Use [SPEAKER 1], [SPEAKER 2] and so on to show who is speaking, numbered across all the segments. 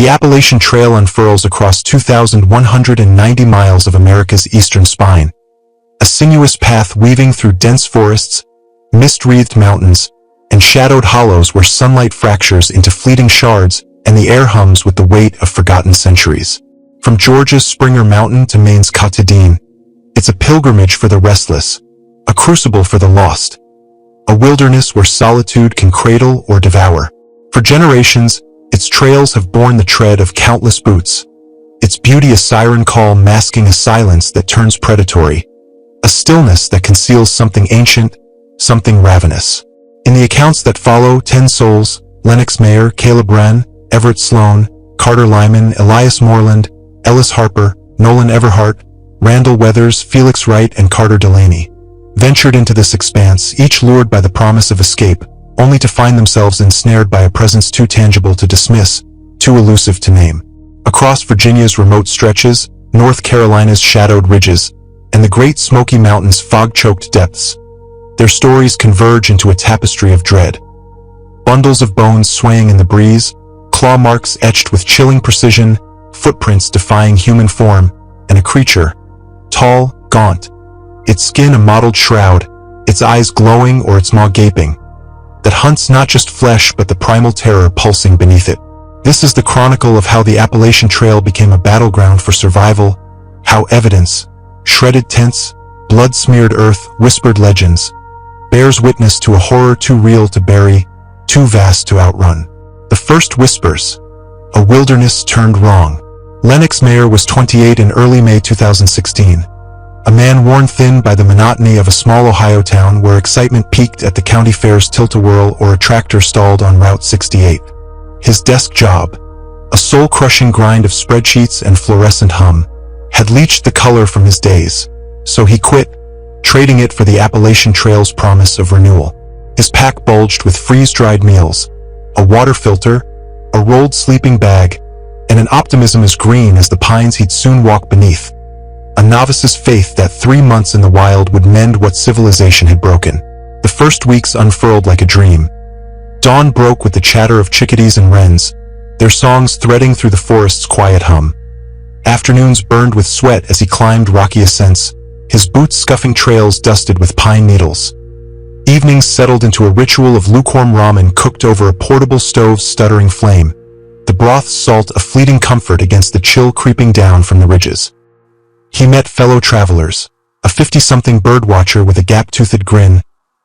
[SPEAKER 1] The Appalachian Trail unfurls across 2,190 miles of America's eastern spine, a sinuous path weaving through dense forests, mist-wreathed mountains, and shadowed hollows where sunlight fractures into fleeting shards and the air hums with the weight of forgotten centuries. From Georgia's Springer Mountain to Maine's Katadine, it's a pilgrimage for the restless, a crucible for the lost, a wilderness where solitude can cradle or devour. For generations, its trails have borne the tread of countless boots, its beauty a siren call masking a silence that turns predatory, a stillness that conceals something ancient, something ravenous. In the accounts that follow, 10 souls, Lennox Mayer, Caleb Wren, Everett Sloan, Carter Lyman, Elias Moreland, Ellis Harper, Nolan Everhart, Randall Weathers, Felix Wright, and Carter Delaney ventured into this expanse, each lured by the promise of escape, only to find themselves ensnared by a presence too tangible to dismiss, too elusive to name. Across Virginia's remote stretches, North Carolina's shadowed ridges, and the Great Smoky Mountains' fog-choked depths, their stories converge into a tapestry of dread. Bundles of bones swaying in the breeze, claw marks etched with chilling precision, footprints defying human form, and a creature, tall, gaunt, its skin a mottled shroud, its eyes glowing or its maw gaping, that hunts not just flesh but the primal terror pulsing beneath it. This is the chronicle of how the Appalachian Trail became a battleground for survival, how evidence, shredded tents, blood-smeared earth, whispered legends, bears witness to a horror too real to bury, too vast to outrun. The first whispers, a wilderness turned wrong. Lennox Mayer was 28 in early May 2016, a man worn thin by the monotony of a small Ohio town where excitement peaked at the county fair's tilt-a-whirl or a tractor stalled on Route 68. His desk job, a soul-crushing grind of spreadsheets and fluorescent hum, had leached the color from his days, so he quit, trading it for the Appalachian Trail's promise of renewal. His pack bulged with freeze-dried meals, a water filter, a rolled sleeping bag, and an optimism as green as the pines he'd soon walk beneath. A novice's faith that 3 months in the wild would mend what civilization had broken. The first weeks unfurled like a dream. Dawn broke with the chatter of chickadees and wrens, their songs threading through the forest's quiet hum. Afternoons burned with sweat as he climbed rocky ascents, his boots scuffing trails dusted with pine needles. Evenings settled into a ritual of lukewarm ramen cooked over a portable stove's stuttering flame, the broth's salt a fleeting comfort against the chill creeping down from the ridges. He met fellow travelers, a 50-something birdwatcher with a gap-toothed grin,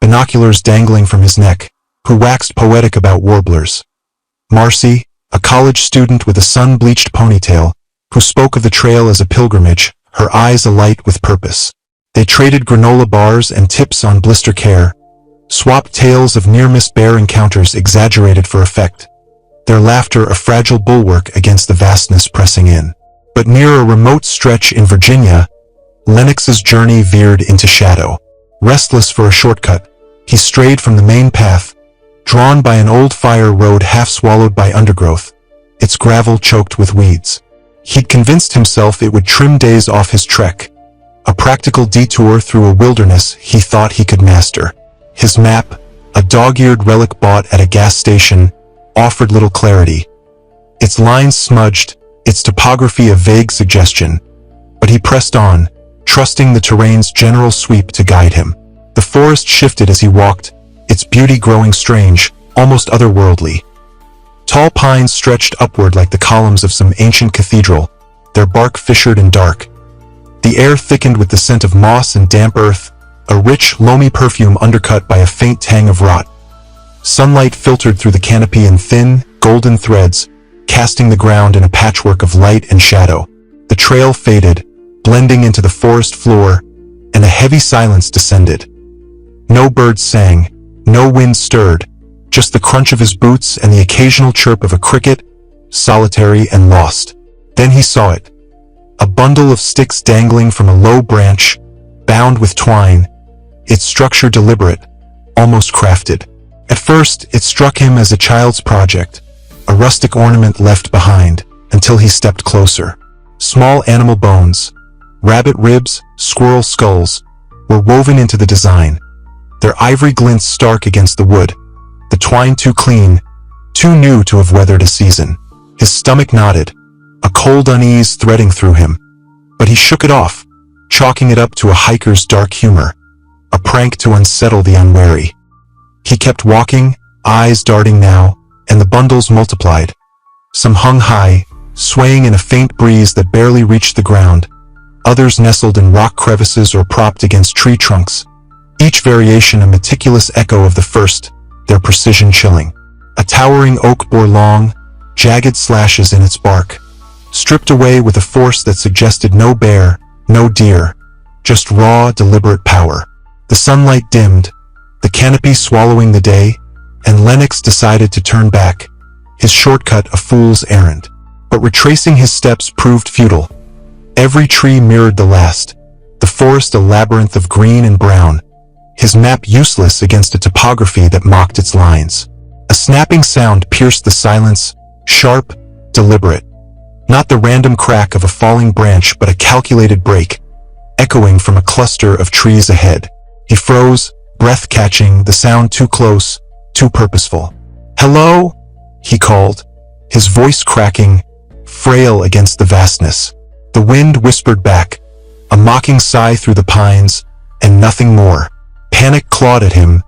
[SPEAKER 1] binoculars dangling from his neck, who waxed poetic about warblers. Marcy, a college student with a sun-bleached ponytail, who spoke of the trail as a pilgrimage, her eyes alight with purpose. They traded granola bars and tips on blister care, swapped tales of near-miss bear encounters exaggerated for effect, their laughter a fragile bulwark against the vastness pressing in. But near a remote stretch in Virginia, Lennox's journey veered into shadow. Restless for a shortcut, he strayed from the main path, drawn by an old fire road half swallowed by undergrowth, its gravel choked with weeds. He'd convinced himself it would trim days off his trek, a practical detour through a wilderness he thought he could master. His map, a dog-eared relic bought at a gas station, offered little clarity. Its lines smudged, its topography a vague suggestion, but he pressed on, trusting the terrain's general sweep to guide him. The forest shifted as he walked, its beauty growing strange, almost otherworldly. Tall pines stretched upward like the columns of some ancient cathedral, their bark fissured and dark. The air thickened with the scent of moss and damp earth, a rich, loamy perfume undercut by a faint tang of rot. Sunlight filtered through the canopy in thin, golden threads, casting the ground in a patchwork of light and shadow. The trail faded, blending into the forest floor, and a heavy silence descended. No birds sang, no wind stirred, just the crunch of his boots and the occasional chirp of a cricket, solitary and lost. Then he saw it. A bundle of sticks dangling from a low branch, bound with twine, its structure deliberate, almost crafted. At first, it struck him as a child's project, a rustic ornament left behind, until he stepped closer. Small animal bones, rabbit ribs, squirrel skulls, were woven into the design, their ivory glints stark against the wood, the twine too clean, too new to have weathered a season. His stomach knotted, a cold unease threading through him. But he shook it off, chalking it up to a hiker's dark humor, a prank to unsettle the unwary. He kept walking, eyes darting now, and the bundles multiplied. Some hung high, swaying in a faint breeze that barely reached the ground. Others nestled in rock crevices or propped against tree trunks, each variation a meticulous echo of the first, their precision chilling. A towering oak bore long, jagged slashes in its bark, stripped away with a force that suggested no bear, no deer, just raw, deliberate power. The sunlight dimmed, the canopy swallowing the day, and Lennox decided to turn back, his shortcut a fool's errand. But retracing his steps proved futile. Every tree mirrored the last, the forest a labyrinth of green and brown, his map useless against a topography that mocked its lines. A snapping sound pierced the silence, sharp, deliberate. Not the random crack of a falling branch, but a calculated break, echoing from a cluster of trees ahead. He froze, breath catching, the sound too close, too purposeful. "Hello?" he called, his voice cracking, frail against the vastness. The wind whispered back, a mocking sigh through the pines, and nothing more. Panic clawed at him,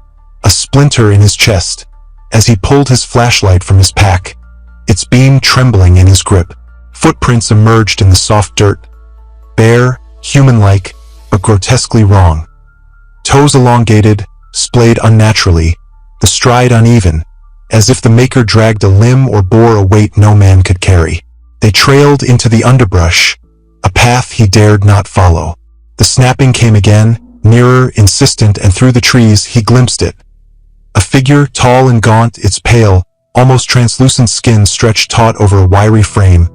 [SPEAKER 1] a splinter in his chest, as he pulled his flashlight from his pack, its beam trembling in his grip. Footprints emerged in the soft dirt, bare, human-like, but grotesquely wrong. Toes elongated, splayed unnaturally, the stride uneven, as if the maker dragged a limb or bore a weight no man could carry. They trailed into the underbrush, a path he dared not follow. The snapping came again, nearer, insistent, and through the trees he glimpsed it. A figure, tall and gaunt, its pale, almost translucent skin stretched taut over a wiry frame,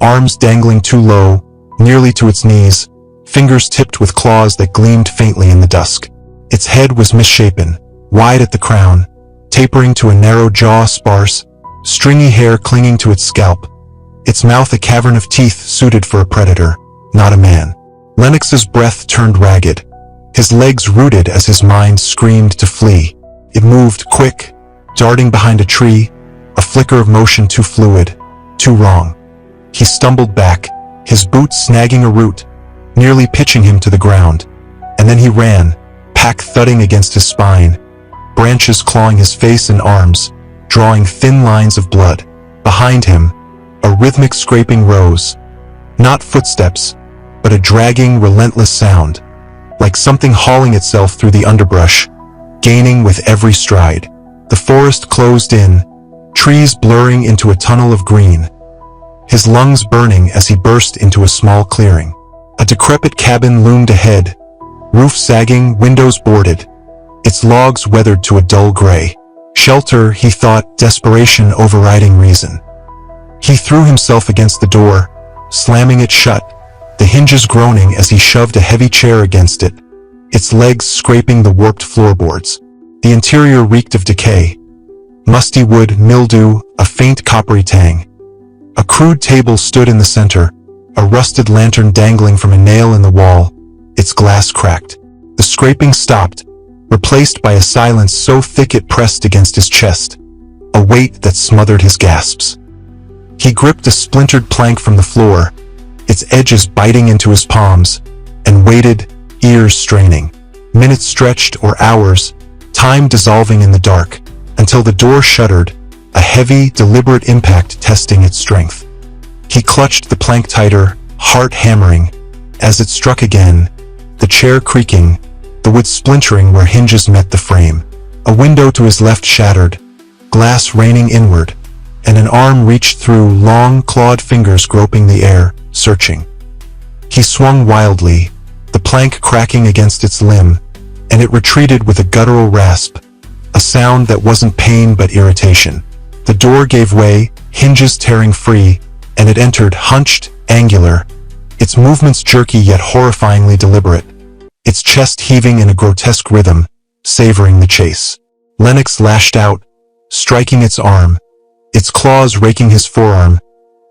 [SPEAKER 1] arms dangling too low, nearly to its knees, fingers tipped with claws that gleamed faintly in the dusk. Its head was misshapen, wide at the crown, tapering to a narrow jaw, sparse, stringy hair clinging to its scalp, its mouth a cavern of teeth suited for a predator, not a man. Lennox's breath turned ragged, his legs rooted as his mind screamed to flee. It moved quick, darting behind a tree, a flicker of motion too fluid, too wrong. He stumbled back, his boots snagging a root, nearly pitching him to the ground. And then he ran, pack thudding against his spine, branches clawing his face and arms, drawing thin lines of blood. Behind him, a rhythmic scraping rose. Not footsteps, but a dragging, relentless sound, like something hauling itself through the underbrush, gaining with every stride. The forest closed in, trees blurring into a tunnel of green, his lungs burning as he burst into a small clearing. A decrepit cabin loomed ahead, roof sagging, windows boarded, its logs weathered to a dull gray. Shelter, he thought, desperation overriding reason. He threw himself against the door, slamming it shut, the hinges groaning as he shoved a heavy chair against it, its legs scraping the warped floorboards. The interior reeked of decay, musty wood, mildew, a faint coppery tang. A crude table stood in the center, a rusted lantern dangling from a nail in the wall, its glass cracked. The scraping stopped, replaced by a silence so thick it pressed against his chest, a weight that smothered his gasps. He gripped a splintered plank from the floor, its edges biting into his palms, and waited, ears straining. Minutes stretched, or hours, time dissolving in the dark, until the door shuddered, a heavy, deliberate impact testing its strength. He clutched the plank tighter, heart hammering. As it struck again, the chair creaking, the wood splintering where hinges met the frame. A window to his left shattered, glass raining inward, and an arm reached through, long, clawed fingers groping the air, searching. He swung wildly, the plank cracking against its limb, and it retreated with a guttural rasp, a sound that wasn't pain but irritation. The door gave way, hinges tearing free, and it entered, hunched, angular, its movements jerky yet horrifyingly deliberate, its chest heaving in a grotesque rhythm, savoring the chase. Lennox lashed out, striking its arm, its claws raking his forearm,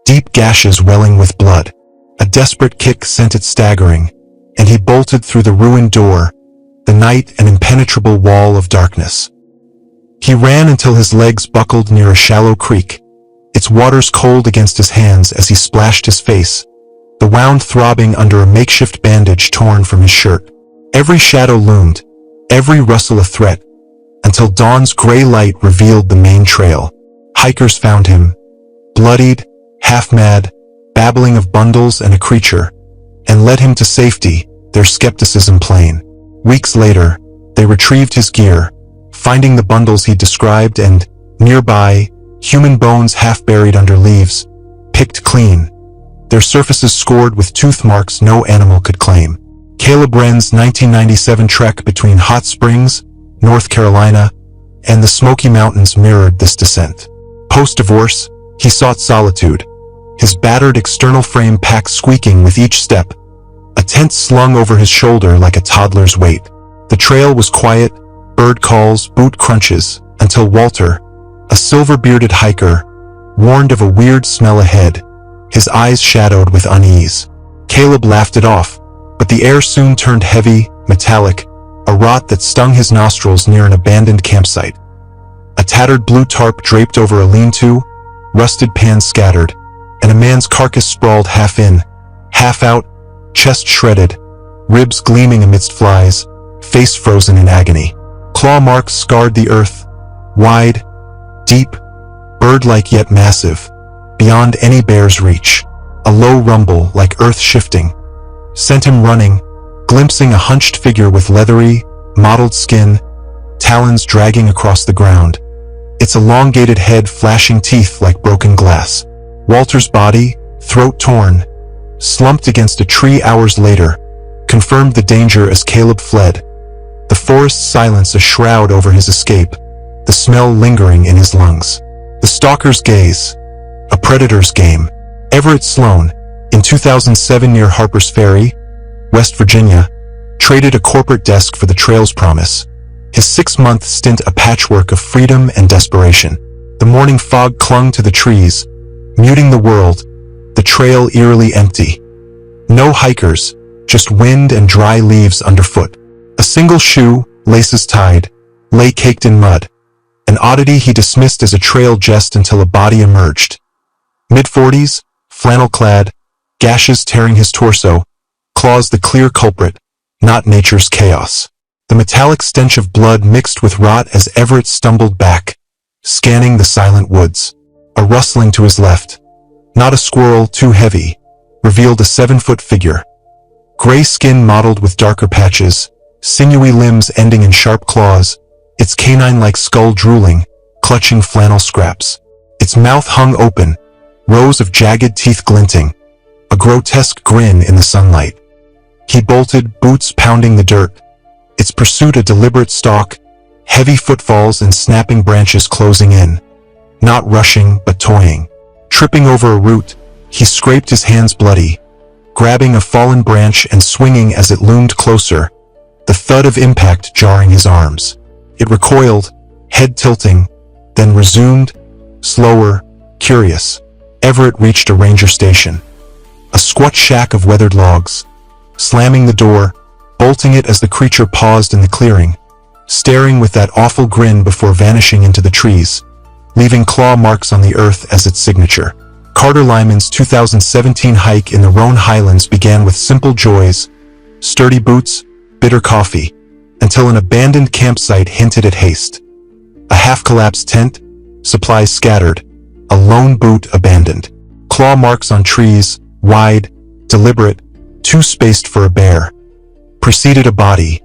[SPEAKER 1] deep gashes welling with blood. A desperate kick sent it staggering, and he bolted through the ruined door, the night an impenetrable wall of darkness. He ran until his legs buckled near a shallow creek, its waters cold against his hands as he splashed his face, the wound throbbing under a makeshift bandage torn from his shirt. Every shadow loomed, every rustle a threat, until dawn's gray light revealed the main trail. Hikers found him, bloodied, half-mad, babbling of bundles and a creature, and led him to safety, their skepticism plain. Weeks later, they retrieved his gear, finding the bundles he'd described and, nearby, human bones half buried under leaves, picked clean, their surfaces scored with tooth marks no animal could claim. Caleb Wren's 1997 trek between Hot Springs, North Carolina, and the Smoky Mountains mirrored this descent. Post-divorce, he sought solitude, his battered external frame packed squeaking with each step, a tent slung over his shoulder like a toddler's weight. The trail was quiet, bird calls, boot crunches, until Walter, a silver-bearded hiker, warned of a weird smell ahead, his eyes shadowed with unease. Caleb laughed it off, but the air soon turned heavy, metallic, a rot that stung his nostrils near an abandoned campsite. A tattered blue tarp draped over a lean-to, rusted pans scattered, and a man's carcass sprawled half in, half out, chest shredded, ribs gleaming amidst flies, face frozen in agony. Claw marks scarred the earth, wide, deep, bird-like yet massive, beyond any bear's reach. A low rumble, like earth shifting, sent him running, glimpsing a hunched figure with leathery, mottled skin, talons dragging across the ground, its elongated head flashing teeth like broken glass. Walter's body, throat torn, slumped against a tree hours later, confirmed the danger as Caleb fled, the forest's silence a shroud over his escape, the smell lingering in his lungs. The stalker's gaze, a predator's game. Everett Sloan, in 2007 near Harper's Ferry, West Virginia, traded a corporate desk for the trail's promise. His 6-month stint a patchwork of freedom and desperation. The morning fog clung to the trees, muting the world, the trail eerily empty. No hikers, just wind and dry leaves underfoot. A single shoe, laces tied, lay caked in mud, an oddity he dismissed as a trail jest until a body emerged. Mid-40s, flannel-clad, gashes tearing his torso, claws the clear culprit, not nature's chaos. The metallic stench of blood mixed with rot as Everett stumbled back, scanning the silent woods. A rustling to his left, not a squirrel too heavy, revealed a 7-foot figure. Gray skin mottled with darker patches, sinewy limbs ending in sharp claws, its canine-like skull drooling, clutching flannel scraps. Its mouth hung open, rows of jagged teeth glinting, a grotesque grin in the sunlight. He bolted, boots pounding the dirt, its pursuit a deliberate stalk, heavy footfalls and snapping branches closing in, not rushing but toying. Tripping over a root, he scraped his hands bloody, grabbing a fallen branch and swinging as it loomed closer, the thud of impact jarring his arms. It recoiled, head tilting, then resumed, slower, curious. Everett reached a ranger station, a squat shack of weathered logs. Slamming the door, bolting it as the creature paused in the clearing, staring with that awful grin before vanishing into the trees, leaving claw marks on the earth as its signature. Carter Lyman's 2017 hike in the Roan Highlands began with simple joys, sturdy boots, bitter coffee, until an abandoned campsite hinted at haste. A half-collapsed tent, supplies scattered, a lone boot abandoned. Claw marks on trees, wide, deliberate, too spaced for a bear. Preceded a body.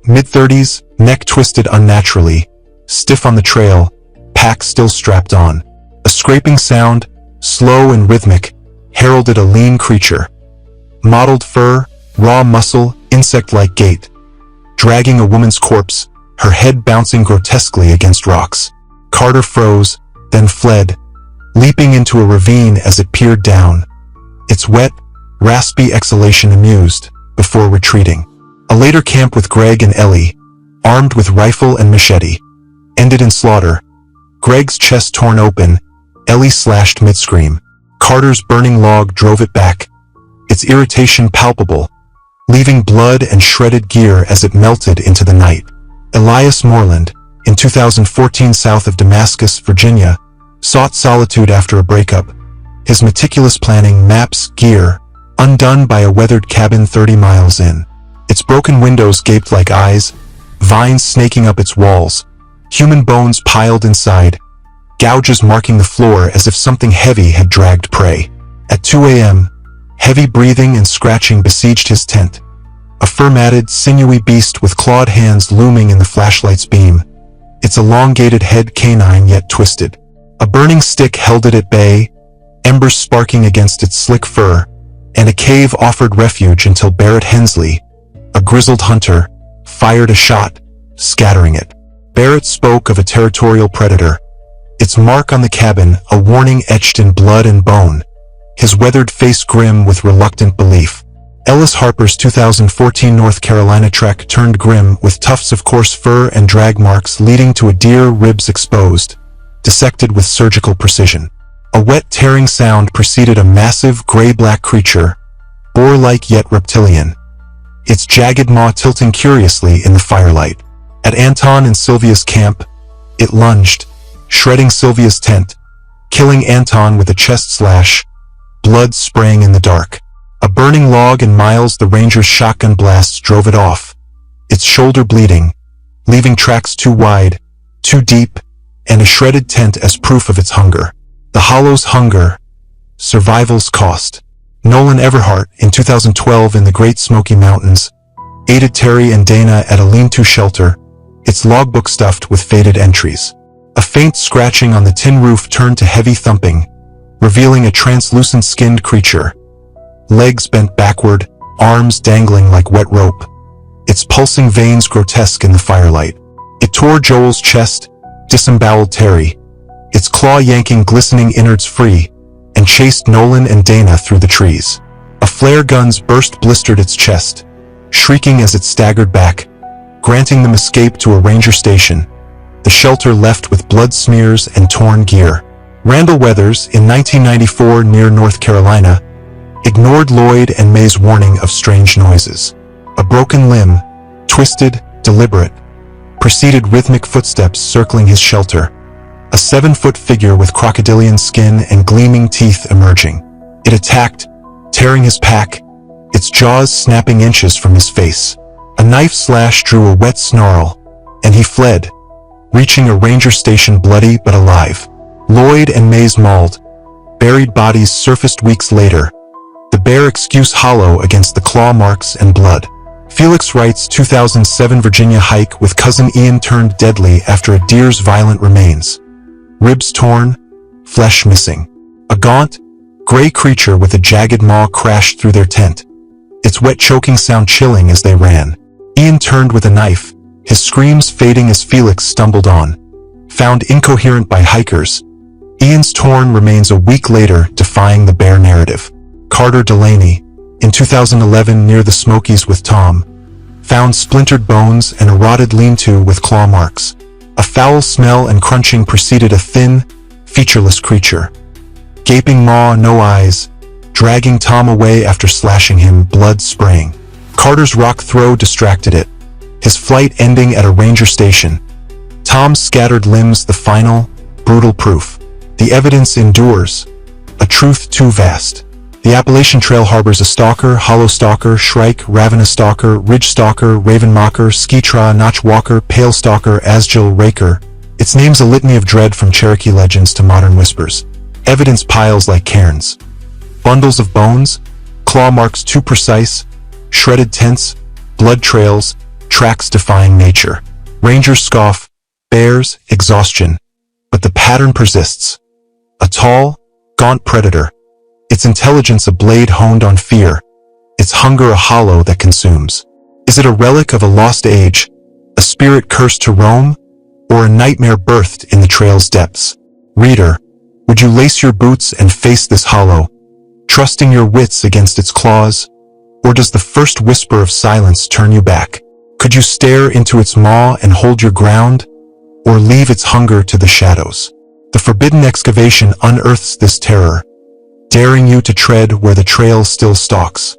[SPEAKER 1] Mid-30s, neck twisted unnaturally, stiff on the trail, pack still strapped on. A scraping sound, slow and rhythmic, heralded a lean creature. Mottled fur, raw muscle, insect-like gait. Dragging a woman's corpse, her head bouncing grotesquely against rocks. Carter froze, then fled, leaping into a ravine as it peered down, its wet, raspy exhalation amused, before retreating. A later camp with Greg and Ellie, armed with rifle and machete, ended in slaughter. Greg's chest torn open, Ellie slashed mid-scream. Carter's burning log drove it back, its irritation palpable, leaving blood and shredded gear as it melted into the night. Elias Moreland, in 2014 south of Damascus, Virginia, sought solitude after a breakup, his meticulous planning, maps, gear, undone by a weathered cabin 30 miles in. Its broken windows gaped like eyes, vines snaking up its walls, human bones piled inside, gouges marking the floor as if something heavy had dragged prey. At 2 a.m., heavy breathing and scratching besieged his tent, a fur-matted, sinewy beast with clawed hands looming in the flashlight's beam, its elongated head canine yet twisted. A burning stick held it at bay, embers sparking against its slick fur, and a cave offered refuge until Barrett Hensley, a grizzled hunter, fired a shot, scattering it. Barrett spoke of a territorial predator, its mark on the cabin a warning etched in blood and bone, his weathered face grim with reluctant belief. Ellis Harper's 2014 North Carolina trek turned grim with tufts of coarse fur and drag marks leading to a deer ribs exposed, dissected with surgical precision. A wet tearing sound preceded a massive gray-black creature, boar-like yet reptilian, its jagged maw tilting curiously in the firelight. At Anton and Sylvia's camp, it lunged, shredding Sylvia's tent, killing Anton with a chest slash, blood spraying in the dark. A burning log and Miles the Ranger's shotgun blasts drove it off, its shoulder bleeding, leaving tracks too wide, too deep, and a shredded tent as proof of its hunger. The Hollow's hunger, survival's cost. Nolan Everhart, in 2012 in the Great Smoky Mountains, aided Terry and Dana at a lean-to shelter, its logbook stuffed with faded entries. A faint scratching on the tin roof turned to heavy thumping, revealing a translucent skinned creature, legs bent backward, arms dangling like wet rope, its pulsing veins grotesque in the firelight. It tore Joel's chest, disemboweled Terry, its claw-yanking glistening innards free, and chased Nolan and Dana through the trees. A flare gun's burst blistered its chest, shrieking as it staggered back, granting them escape to a ranger station, the shelter left with blood smears and torn gear. Randall Weathers, in 1994 near North Carolina, ignored Lloyd and May's warning of strange noises. A broken limb, twisted, deliberate, preceded rhythmic footsteps circling his shelter, a 7-foot figure with crocodilian skin and gleaming teeth emerging. It attacked, tearing his pack, its jaws snapping inches from his face. A knife slash drew a wet snarl, and he fled, reaching a ranger station bloody but alive. Lloyd and May's mauled, buried bodies surfaced weeks later, the bare excuse hollow against the claw marks and blood. Felix Wright's 2007 Virginia hike with cousin Ian turned deadly after a deer's violent remains. Ribs torn, flesh missing. A gaunt, gray creature with a jagged maw crashed through their tent, its wet choking sound chilling as they ran. Ian turned with a knife, his screams fading as Felix stumbled on. Found incoherent by hikers, Ian's torn remains a week later defying the bear narrative. Carter Delaney, in 2011 near the Smokies with Tom, found splintered bones and a rotted lean-to with claw marks. A foul smell and crunching preceded a thin, featureless creature. Gaping maw, no eyes, dragging Tom away after slashing him, blood spraying. Carter's rock throw distracted it, his flight ending at a ranger station. Tom's scattered limbs the final, brutal proof. The evidence endures, a truth too vast. The Appalachian Trail harbors a stalker, hollow stalker, shrike, ravenous stalker, ridge stalker, raven mocker, skeetra, notch walker, pale stalker, asgil, raker. Its name's a litany of dread from Cherokee legends to modern whispers. Evidence piles like cairns. Bundles of bones, claw marks too precise, shredded tents, blood trails, tracks defying nature. Rangers scoff, bears, exhaustion. But the pattern persists. A tall, gaunt predator. Its intelligence a blade honed on fear, its hunger a hollow that consumes. Is it a relic of a lost age, a spirit cursed to roam, or a nightmare birthed in the trail's depths? Reader, would you lace your boots and face this hollow, trusting your wits against its claws, or does the first whisper of silence turn you back? Could you stare into its maw and hold your ground, or leave its hunger to the shadows? The forbidden excavation unearths this terror, daring you to tread where the trail still stalks.